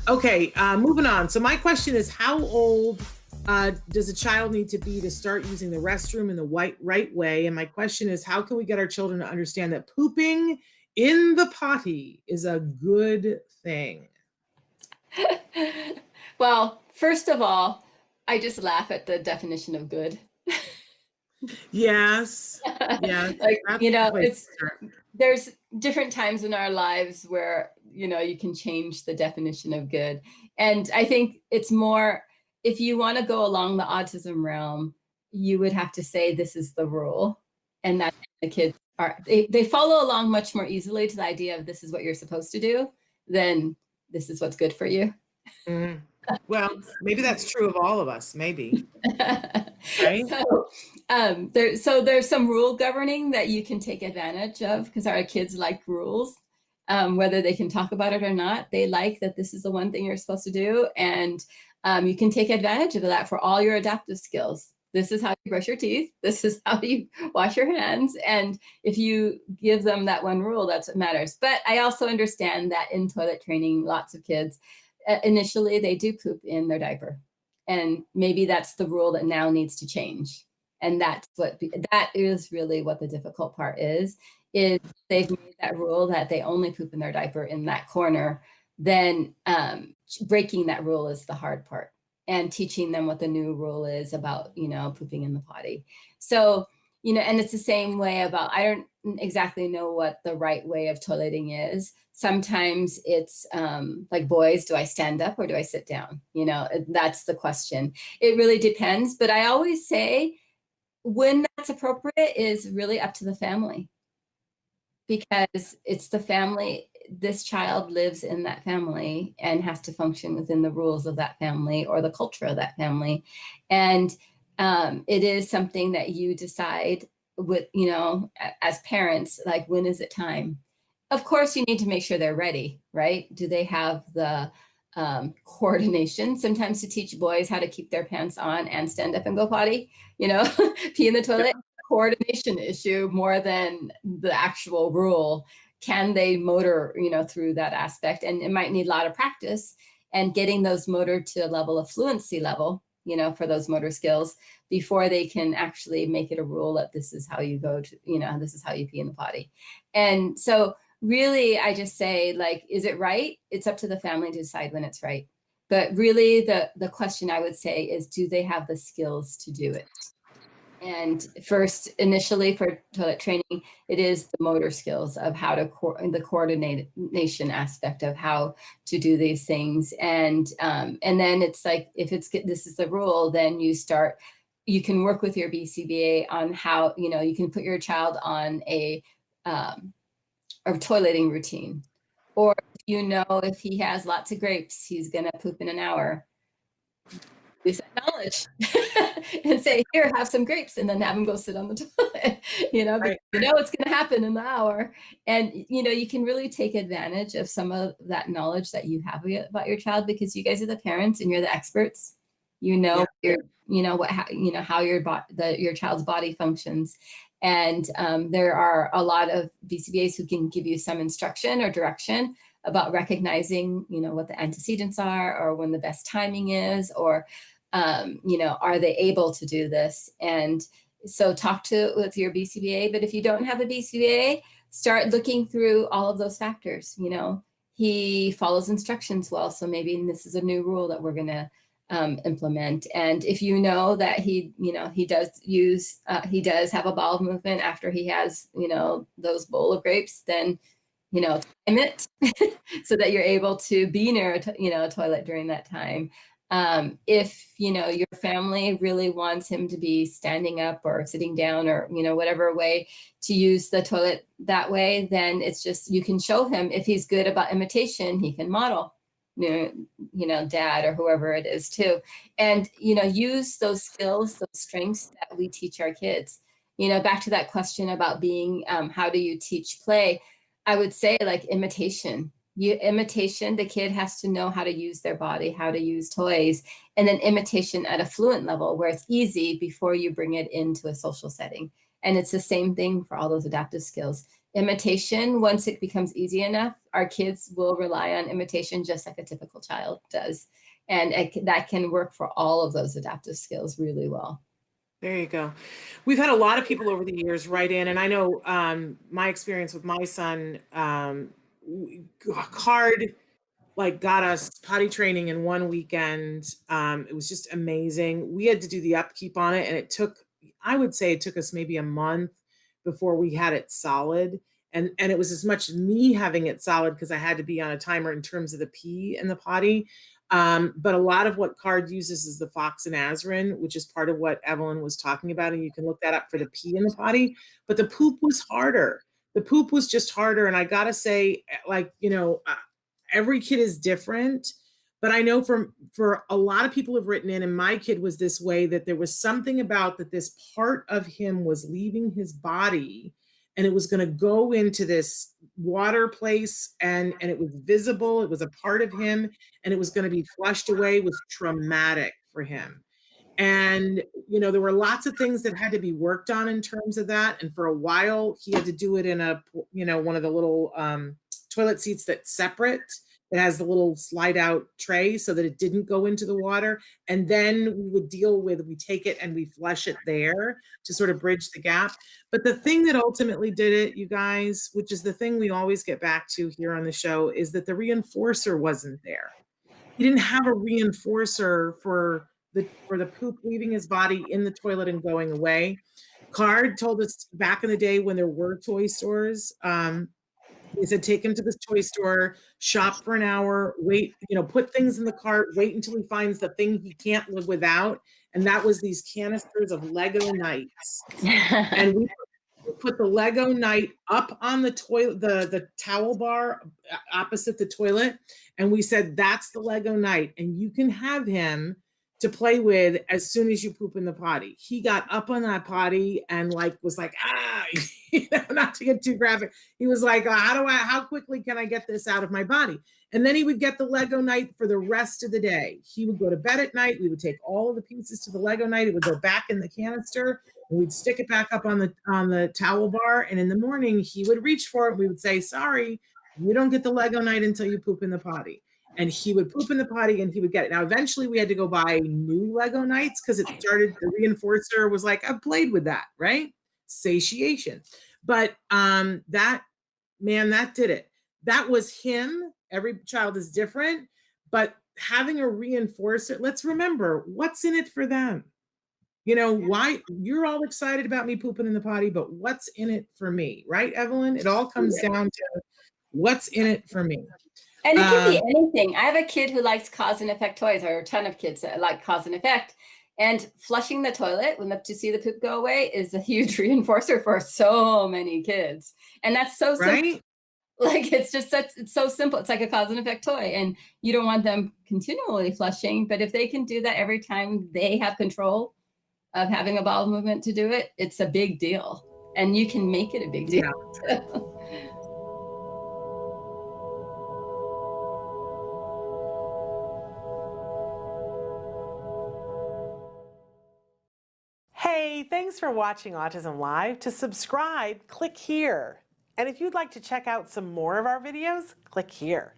Okay, moving on. So my question is, how old does a child need to be to start using the restroom in the right way? And my question is, how can we get our children to understand that pooping in the potty is a good thing? Well, first of all, I just laugh at the definition of good. Yes, yes, Like, that's a good place to start. there's different times in our lives where, you can change the definition of good. And I think it's more, if you want to go along the autism realm, you would have to say this is the rule. And that the kids they follow along much more easily to the idea of this is what you're supposed to do than this is what's good for you. Mm. Well, maybe that's true of all of us, maybe, right? So there's some rule governing that you can take advantage of because our kids like rules, whether they can talk about it or not. They like that this is the one thing you're supposed to do, and you can take advantage of that for all your adaptive skills. This is how you brush your teeth. This is how you wash your hands. And if you give them that one rule, that's what matters. But I also understand that in toilet training, lots of kids, initially they do poop in their diaper. And maybe that's the rule that now needs to change. And that is really what the difficult part is they've made that rule that they only poop in their diaper in that corner. Then breaking that rule is the hard part, and teaching them what the new rule is about, pooping in the potty. So, and it's the same way about, I don't exactly know what the right way of toileting is. Sometimes it's like boys, do I stand up or do I sit down? That's the question. It really depends. But I always say when that's appropriate is really up to the family, because it's the family. This child lives in that family and has to function within the rules of that family or the culture of that family. And it is something that you decide with, as parents, like, when is it time? Of course, you need to make sure they're ready, right? Do they have the coordination sometimes to teach boys how to keep their pants on and stand up and go potty, pee in the toilet? Coordination issue more than the actual rule. Can they motor, through that aspect? And it might need a lot of practice and getting those motor to a level of fluency level, for those motor skills before they can actually make it a rule that this is how you go to, this is how you pee in the potty. And so really, I just say, like, is it right? It's up to the family to decide when it's right. But really the question I would say is, do they have the skills to do it? And first, initially for toilet training, it is the motor skills of how to the coordination aspect of how to do these things. And then it's like, if this is the rule, then you can work with your BCBA on how, you can put your child on a toileting routine. Or, if he has lots of grapes, he's going to poop in an hour. Use that knowledge and say, here, have some grapes, and then have him go sit on the toilet, Right. it's going to happen in the hour. And, you can really take advantage of some of that knowledge that you have about your child, because you guys are the parents and you're the experts, Yeah. how your child's body functions. And there are a lot of BCBAs who can give you some instruction or direction about recognizing, what the antecedents are, or when the best timing is, or, are they able to do this? And so talk with your BCBA. But if you don't have a BCBA, start looking through all of those factors. He follows instructions well, so maybe this is a new rule that we're going to implement. And if that he does have a bowel movement after he has, those bowl of grapes, then, time it so that you're able to be near a toilet during that time. If, your family really wants him to be standing up or sitting down, or, whatever way to use the toilet that way, then it's just, you can show him. If he's good about imitation, he can model, dad or whoever it is too. And, use those skills, those strengths that we teach our kids. Back to that question about being, how do you teach play? I would say, like, imitation. The kid has to know how to use their body, how to use toys, and then imitation at a fluent level where it's easy before you bring it into a social setting. And it's the same thing for all those adaptive skills. Imitation, once it becomes easy enough, our kids will rely on imitation just like a typical child does. And that can work for all of those adaptive skills really well. There you go. We've had a lot of people over the years write in, and I know my experience with my son, Card like got us potty training in one weekend. It was just amazing. We had to do the upkeep on it, and it took, I would say, it took us maybe a month before we had it solid. And it was as much me having it solid because I had to be on a timer in terms of the pee and the potty. But a lot of what Card uses is the Fox and Azrin, which is part of what Evelyn was talking about, and you can look that up for the pee and the potty. But the poop was harder. The poop was just harder, and I gotta say, like, every kid is different, but I know for a lot of people have written in, and my kid was this way, that there was something about that this part of him was leaving his body, and it was going to go into this water place, and it was visible, it was a part of him, and it was going to be flushed away. It was traumatic for him. And there were lots of things that had to be worked on in terms of that, and for a while he had to do it in a one of the little toilet seats that's separate, that has the little slide out tray so that it didn't go into the water. And then we take it and we flush it there to sort of bridge the gap. But the thing that ultimately did it, you guys, which is the thing we always get back to here on the show, is that the reinforcer wasn't there. He didn't have a reinforcer for the poop leaving his body in the toilet and going away. Card told us back in the day when there were toy stores, he said, take him to this toy store, shop for an hour, wait, put things in the cart, wait until he finds the thing he can't live without. And that was these canisters of Lego Knights. And we put the Lego Knight up on the toilet, the towel bar opposite the toilet. And we said, that's the Lego Knight. And you can have him to play with as soon as you poop in the potty. He got up on that potty and was like, not to get too graphic. He was like, how quickly can I get this out of my body? And then he would get the Lego Knight for the rest of the day. He would go to bed at night. We would take all of the pieces to the Lego Knight. It would go back in the canister, and we'd stick it back up on the towel bar. And in the morning, he would reach for it. We would say, sorry, you don't get the Lego Knight until you poop in the potty. And he would poop in the potty and he would get it. Now, eventually we had to go buy new Lego Knights because the reinforcer was like, I've played with that, right? Satiation. But that did it. That was him. Every child is different, but having a reinforcer, let's remember what's in it for them. Why you're all excited about me pooping in the potty, but what's in it for me, right, Evelyn? It all comes down to what's in it for me. And it can be anything. I have a kid who likes cause and effect toys, or a ton of kids that like cause and effect. And flushing the toilet to see the poop go away is a huge reinforcer for so many kids. And that's so simple. Right? It's so simple. It's like a cause and effect toy. And you don't want them continually flushing, but if they can do that every time they have control of having a bowel movement to do it, it's a big deal. And you can make it a big deal. Yeah. Hey, thanks for watching Autism Live. To subscribe, click here. And if you'd like to check out some more of our videos, click here.